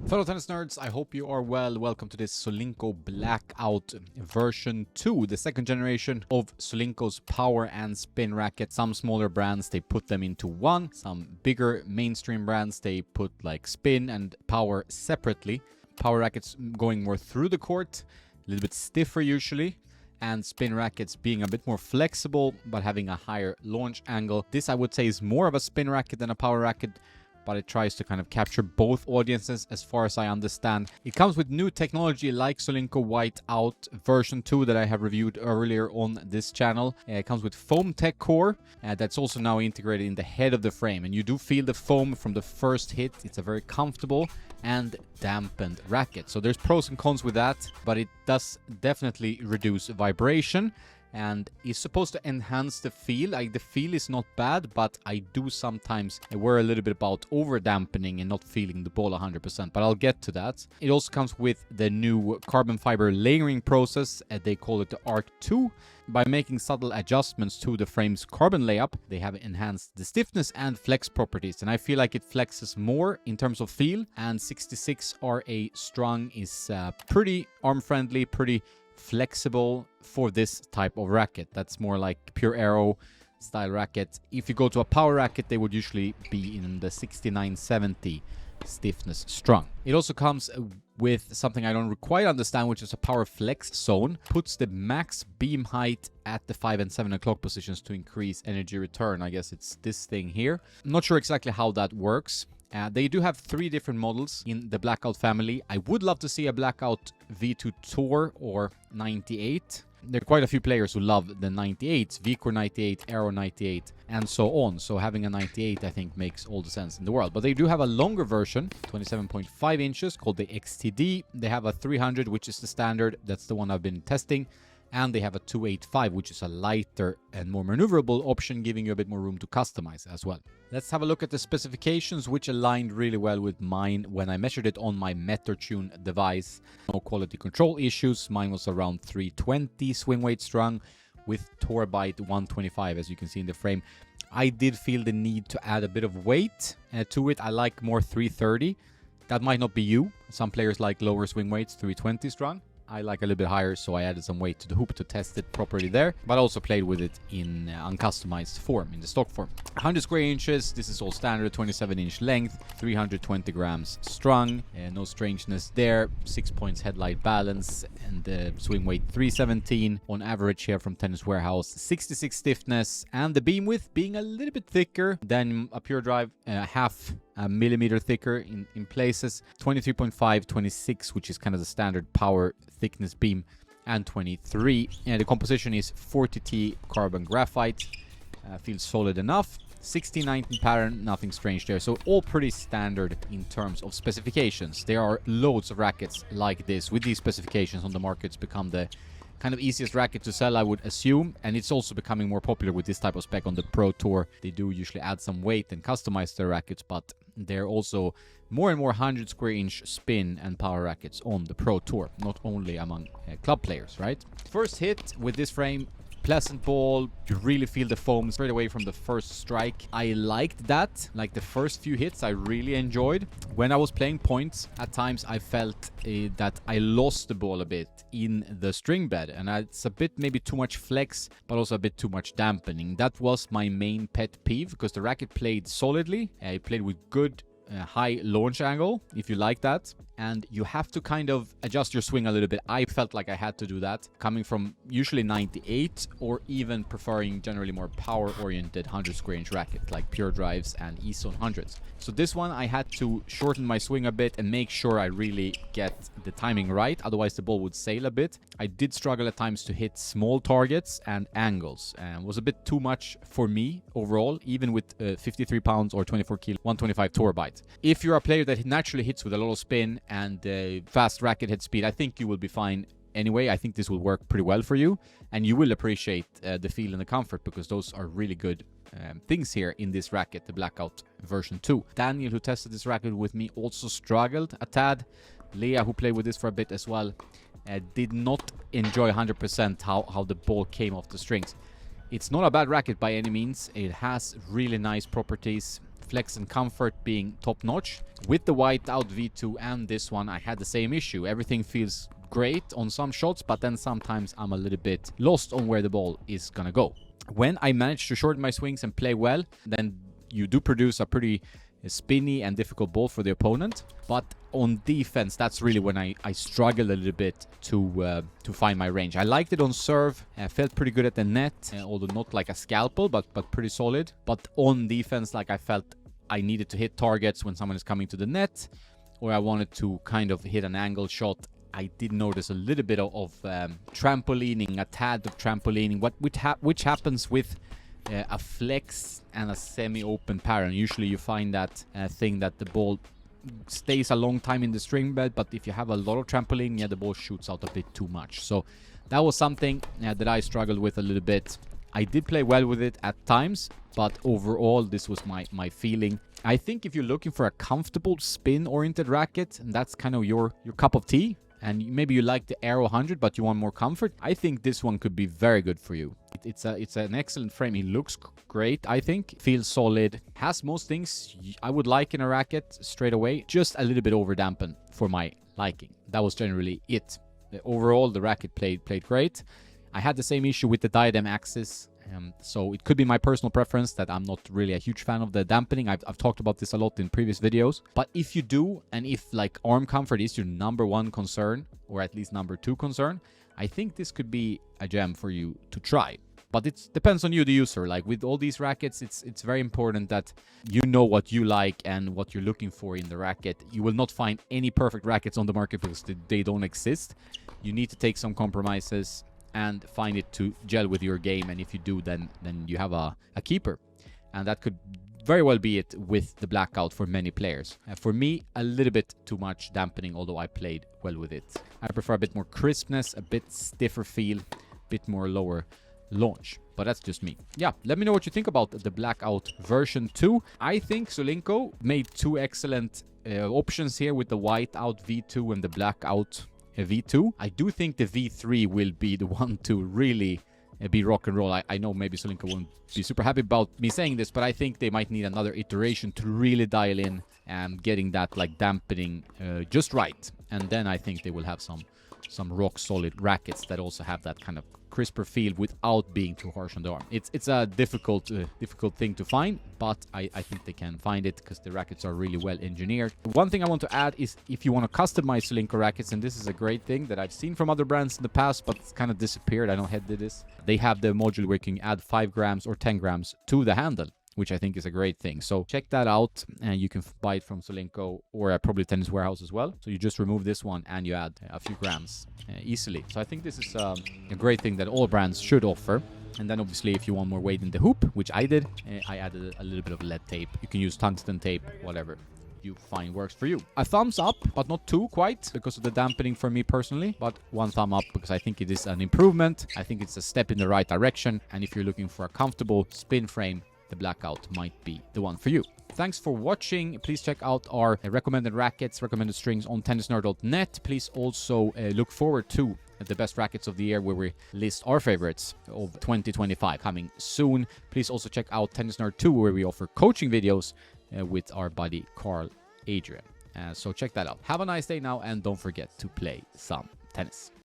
Fellow tennis nerds, I hope you are well. Welcome to this Solinco Blackout version 2, the second generation of Solinco's power and spin racket. Some smaller brands, they put them into one. Some bigger mainstream brands, they put like spin and power separately. Power rackets going more through the court, a little bit stiffer usually, and spin rackets being a bit more flexible but having a higher launch angle. This I would say is more of a spin racket than a power racket, but it tries to kind of capture both audiences as far as I understand. It comes with new technology like Solinco Whiteout version 2 that I have reviewed earlier on this channel. It comes with foam tech core that's also now integrated in the head of the frame, and you do feel the foam from the first hit. It's a very comfortable and dampened racket. So there's pros and cons with that, but it does definitely reduce vibration and is supposed to enhance the feel. The feel is not bad, but I do sometimes worry a little bit about over dampening and not feeling the ball 100%, but I'll get to that. It also comes with the new carbon fiber layering process. They call it the Arc 2. By making subtle adjustments to the frame's carbon layup, they have enhanced the stiffness and flex properties, and I feel like it flexes more in terms of feel. And 66 RA strung is pretty arm friendly, pretty flexible for this type of racket. That's more like pure aero style racket. If you go to a power racket, they would usually be in the 69-70 stiffness strung. It also comes with something I don't quite understand, which is a power flex zone. Puts the max beam height at the 5 and 7 o'clock positions to increase energy return. I guess it's this thing here. I'm not sure exactly how that works. They do have 3 different models in the Blackout family. I would love to see a Blackout V2 Tour or 98. There are quite a few players who love the 98s, VCore 98, Aero 98, and so on. So having a 98, I think, makes all the sense in the world. But they do have a longer version, 27.5 inches, called the XTD. They have a 300, which is the standard. That's the one I've been testing. And they have a 285, which is a lighter and more maneuverable option, giving you a bit more room to customize as well. Let's have a look at the specifications, which aligned really well with mine when I measured it on my MetroTune device. No quality control issues. Mine was around 320 swing weight strung with Torbite 125, as you can see in the frame. I did feel the need to add a bit of weight to it. I like more 330. That might not be you. Some players like lower swing weights, 320 strung. I like a little bit higher, so I added some weight to the hoop to test it properly there, but also played with it in uncustomized form, in the stock form. 100 square inches, this is all standard, 27-inch length, 320 grams strung, no strangeness there, 6 points headlight balance, and the swing weight 317 on average here from Tennis Warehouse, 66 stiffness, and the beam width being a little bit thicker than a pure drive, half a millimeter thicker in places, 23.5, 26, which is kind of the standard power thickness beam, and 23. And the composition is 40T carbon graphite. Feels solid enough. 16-19 pattern, nothing strange there. So all pretty standard in terms of specifications. There are loads of rackets like this with these specifications on the market. It's become the kind of easiest racket to sell, I would assume, and it's also becoming more popular with this type of spec on the Pro Tour. They do usually add some weight and customize their rackets, but they're also more and more 100 square inch spin and power rackets on the Pro Tour, not only among club players, right? First hit with this frame, pleasant ball. You really feel the foam straight away from the first strike. I liked that. Like the first few hits I really enjoyed. When I was playing points, at times I felt that I lost the ball a bit in the string bed, and it's a bit maybe too much flex, but also a bit too much dampening. That was my main pet peeve, because the racket played solidly. It played with good high launch angle, if you like that, and you have to kind of adjust your swing a little bit. I felt like I had to do that, coming from usually 98 or even preferring generally more power oriented 100 square inch racket like pure drives and E-Zone 100s. So this one I had to shorten my swing a bit and make sure I really get the timing right, otherwise the ball would sail a bit. I did struggle at times to hit small targets and angles, and was a bit too much for me overall, even with 53 pounds or 24 kilo 125 Torbite. If you're a player that naturally hits with a lot of spin and fast racket head speed, I think you will be fine anyway. I think this will work pretty well for you, and you will appreciate the feel and the comfort, because those are really good things here in this racket, the Blackout version 2. Daniel, who tested this racket with me, also struggled a tad. Leah, who played with this for a bit as well, did not enjoy 100% how the ball came off the strings. It's not a bad racket by any means. It has really nice properties. flex and comfort being top notch. With the Whiteout V2 and this one, I had the same issue. Everything feels great on some shots, but then sometimes I'm a little bit lost on where the ball is gonna go. When I manage to shorten my swings and play well, then you do produce a pretty spinny and difficult ball for the opponent. But on defense, that's really when I struggle a little bit to find my range. I liked it on serve. I felt pretty good at the net, although not like a scalpel, but pretty solid. But on defense, like I felt I needed to hit targets when someone is coming to the net, or I wanted to kind of hit an angle shot. I did notice a little bit of trampolining, a tad of trampolining, which happens with a flex and a semi-open pattern. Usually you find that thing that the ball stays a long time in the string bed, but if you have a lot of trampoline, yeah, the ball shoots out a bit too much. So that was something that I struggled with a little bit. I did play well with it at times, but overall this was my feeling. I think if you're looking for a comfortable spin-oriented racket, and that's kind of your cup of tea, and maybe you like the Aero 100 but you want more comfort, I think this one could be very good for you. It's an excellent frame. It looks great, I think. Feels solid. Has most things I would like in a racket straight away. Just a little bit over dampened for my liking. That was generally it. Overall, the racket played great. I had the same issue with the diadem axis. So it could be my personal preference that I'm not really a huge fan of the dampening. I've talked about this a lot in previous videos. But if you do, and if like arm comfort is your #1 concern, or at least #2 concern, I think this could be a gem for you to try. But it depends on you, the user. Like with all these rackets, it's very important that you know what you like and what you're looking for in the racket. You will not find any perfect rackets on the market because they don't exist. You need to take some compromises and find it to gel with your game, and if you do, then you have a keeper. And that could very well be it with the Blackout for many players. For me, a little bit too much dampening, although I played well with it. I prefer a bit more crispness, a bit stiffer feel, a bit more lower launch, but that's just me. Yeah, let me know what you think about the Blackout version 2. I think Solinco made two excellent options here with the Whiteout V2 and the Blackout V2. I do think the V3 will be the one to really be rock and roll. I know maybe Solinco won't be super happy about me saying this, but I think they might need another iteration to really dial in and getting that like dampening just right. And then I think they will have some rock solid rackets that also have that kind of crisper feel without being too harsh on the arm. It's a difficult thing to find, but I think they can find it because the rackets are really well engineered. One thing I want to add is if you want to customize Solinco rackets, and this is a great thing that I've seen from other brands in the past, but it's kind of disappeared. I know Head did this. They have the module where you can add 5 grams or 10 grams to the handle, which I think is a great thing. So check that out, and you can buy it from Solinco or probably Tennis Warehouse as well. So you just remove this one and you add a few grams easily. So I think this is a great thing that all brands should offer. And then obviously if you want more weight in the hoop, which I did, I added a little bit of lead tape. You can use tungsten tape, whatever you find works for you. A thumbs up, but not two quite because of the dampening for me personally, but 1 thumb up because I think it is an improvement. I think it's a step in the right direction. And if you're looking for a comfortable spin frame, the Blackout might be the one for you. Thanks for watching. Please check out our recommended rackets, recommended strings on tennisnerd.net. Please also look forward to the best rackets of the year, where we list our favorites of 2025 coming soon. Please also check out Tennis Nerd 2, where we offer coaching videos with our buddy Carl Adrian. So check that out. Have a nice day now, and don't forget to play some tennis.